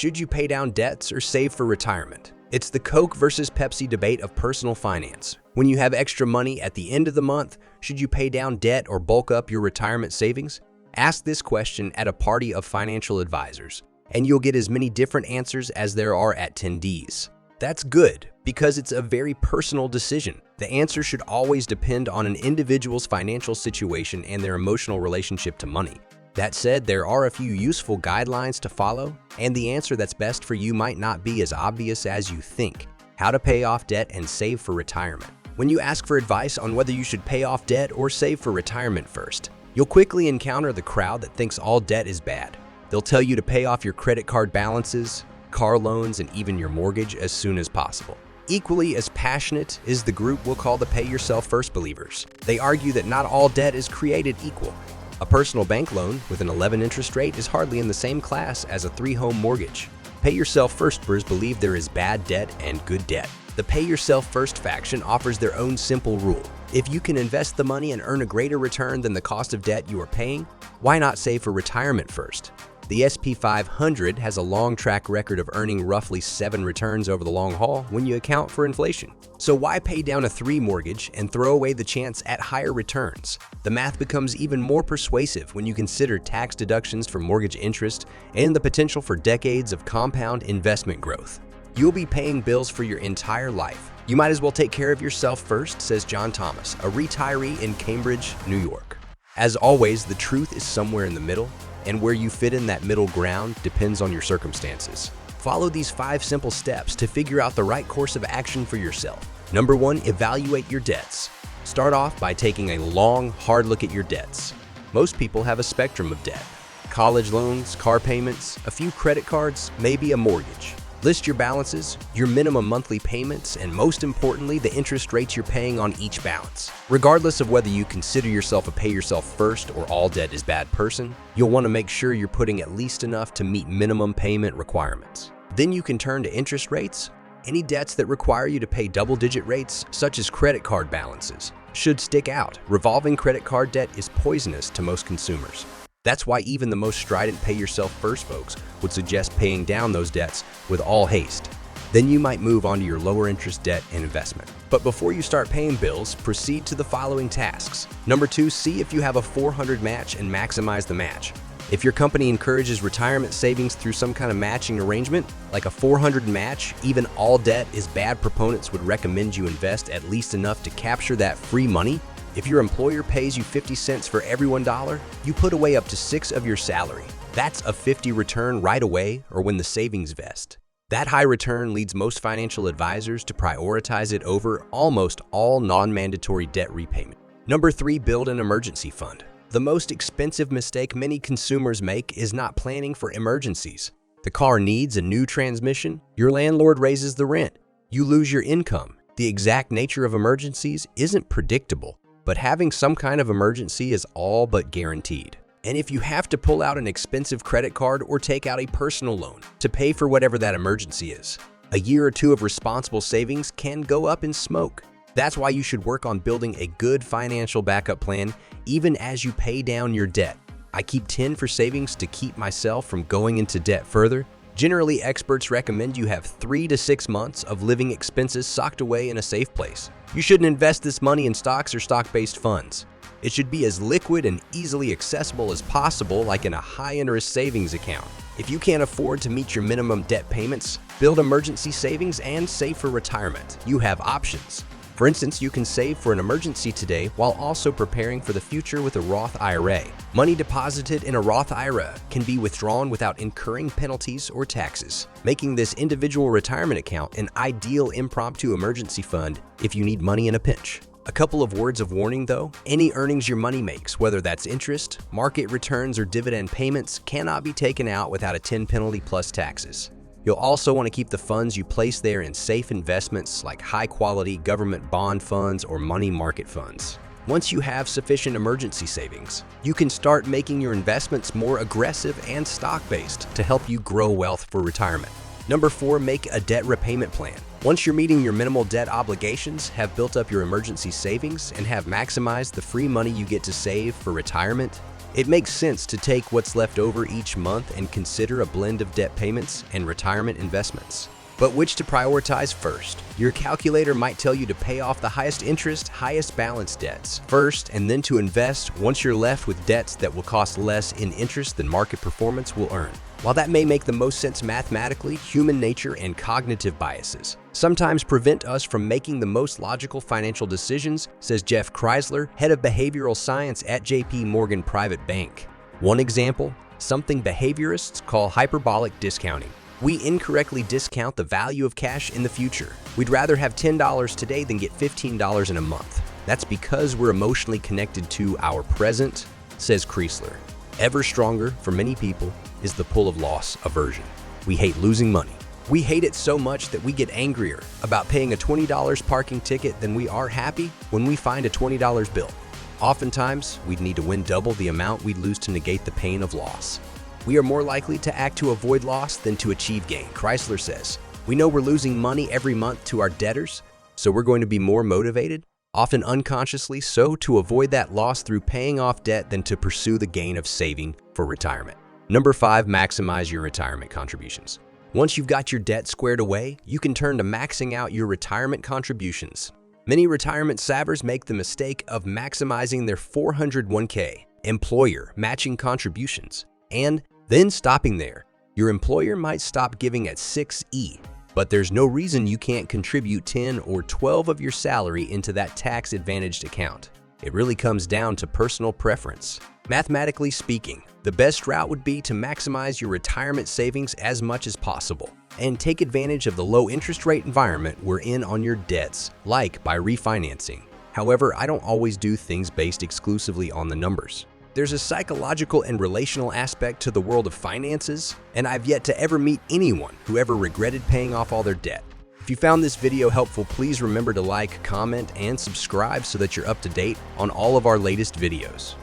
Should you pay down debts or save for retirement? It's the Coke versus Pepsi debate of personal finance. When you have extra money at the end of the month, should you pay down debt or bulk up your retirement savings? Ask this question at a party of financial advisors, and you'll get as many different answers as there are attendees. That's good, because it's a very personal decision. The answer should always depend on an individual's financial situation and their emotional relationship to money. That said, there are a few useful guidelines to follow, and the answer that's best for you might not be as obvious as you think. How to pay off debt and save for retirement. When you ask for advice on whether you should pay off debt or save for retirement first, you'll quickly encounter the crowd that thinks all debt is bad. They'll tell you to pay off your credit card balances, car loans, and even your mortgage as soon as possible. Equally as passionate is the group we'll call the Pay Yourself First believers. They argue that not all debt is created equal. A personal bank loan with an 11 interest rate is hardly in the same class as a 3-home mortgage. Pay Yourself Firsters believe there is bad debt and good debt. The Pay Yourself First faction offers their own simple rule. If you can invest the money and earn a greater return than the cost of debt you are paying, why not save for retirement first? The S&P 500 has a long track record of earning roughly 7 returns over the long haul when you account for inflation. So why pay down a 3 mortgage and throw away the chance at higher returns? The math becomes even more persuasive when you consider tax deductions for mortgage interest and the potential for decades of compound investment growth. You'll be paying bills for your entire life. You might as well take care of yourself first, says John Thomas, a retiree in Cambridge, New York. As always, the truth is somewhere in the middle, and where you fit in that middle ground depends on your circumstances. Follow these 5 simple steps to figure out the right course of action for yourself. Number 1, evaluate your debts. Start off by taking a long, hard look at your debts. Most people have a spectrum of debt. College loans, car payments, a few credit cards, maybe a mortgage. List your balances, your minimum monthly payments, and most importantly, the interest rates you're paying on each balance. Regardless of whether you consider yourself a pay yourself first or all debt is bad person, you'll want to make sure you're putting at least enough to meet minimum payment requirements. Then you can turn to interest rates. Any debts that require you to pay double-digit rates, such as credit card balances, should stick out. Revolving credit card debt is poisonous to most consumers. That's why even the most strident Pay Yourself First folks would suggest paying down those debts with all haste. Then you might move on to your lower interest debt and investment. But before you start paying bills, proceed to the following tasks. Number 2, see if you have a 400 match and maximize the match. If your company encourages retirement savings through some kind of matching arrangement, like a 400 match, even all debt is bad proponents would recommend you invest at least enough to capture that free money. If your employer pays you 50 cents for every $1, you put away up to 6 of your salary. That's a 50 return right away or when the savings vest. That high return leads most financial advisors to prioritize it over almost all non-mandatory debt repayment. Number 3, build an emergency fund. The most expensive mistake many consumers make is not planning for emergencies. The car needs a new transmission, your landlord raises the rent, you lose your income. The exact nature of emergencies isn't predictable, but having some kind of emergency is all but guaranteed. And if you have to pull out an expensive credit card or take out a personal loan to pay for whatever that emergency is, a year or 2 of responsible savings can go up in smoke. That's why you should work on building a good financial backup plan even as you pay down your debt. I keep 10 for savings to keep myself from going into debt further. Generally, experts recommend you have 3 to 6 months of living expenses socked away in a safe place. You shouldn't invest this money in stocks or stock-based funds. It should be as liquid and easily accessible as possible, like in a high-interest savings account. If you can't afford to meet your minimum debt payments, build emergency savings and save for retirement. You have options. For instance, you can save for an emergency today while also preparing for the future with a Roth IRA. Money deposited in a Roth IRA can be withdrawn without incurring penalties or taxes, making this individual retirement account an ideal impromptu emergency fund if you need money in a pinch. A couple of words of warning though, any earnings your money makes, whether that's interest, market returns, or dividend payments, cannot be taken out without a 10 penalty plus taxes. You'll also want to keep the funds you place there in safe investments like high-quality government bond funds or money market funds. Once you have sufficient emergency savings, you can start making your investments more aggressive and stock-based to help you grow wealth for retirement. Number 4, make a debt repayment plan. Once you're meeting your minimal debt obligations, have built up your emergency savings, and have maximized the free money you get to save for retirement, It makes sense to take what's left over each month and consider a blend of debt payments and retirement investments. But which to prioritize first? Your calculator might tell you to pay off the highest interest, highest balance debts first, and then to invest once you're left with debts that will cost less in interest than market performance will earn. While that may make the most sense mathematically, human nature and cognitive biases sometimes prevent us from making the most logical financial decisions, says Jeff Kreisler, head of behavioral science at JP Morgan Private Bank. One example, something behaviorists call hyperbolic discounting. We incorrectly discount the value of cash in the future. We'd rather have $10 today than get $15 in a month. That's because we're emotionally connected to our present, says Kreisler. Ever stronger for many people is the pull of loss aversion. We hate losing money. We hate it so much that we get angrier about paying a $20 parking ticket than we are happy when we find a $20 bill. Oftentimes, we'd need to win double the amount we'd lose to negate the pain of loss. We are more likely to act to avoid loss than to achieve gain, Kreisler says. We know we're losing money every month to our debtors, so we're going to be more motivated, often unconsciously so, to avoid that loss through paying off debt than to pursue the gain of saving for retirement. Number 5, maximize your retirement contributions. Once you've got your debt squared away, you can turn to maxing out your retirement contributions. Many retirement savers make the mistake of maximizing their 401k, employer matching contributions, and then stopping there. Your employer might stop giving at 6E, but there's no reason you can't contribute 10 or 12 of your salary into that tax-advantaged account. It really comes down to personal preference. Mathematically speaking, the best route would be to maximize your retirement savings as much as possible and take advantage of the low interest rate environment we're in on your debts, like by refinancing. However, I don't always do things based exclusively on the numbers. There's a psychological and relational aspect to the world of finances, and I've yet to ever meet anyone who ever regretted paying off all their debt. If you found this video helpful, please remember to like, comment, and subscribe so that you're up to date on all of our latest videos.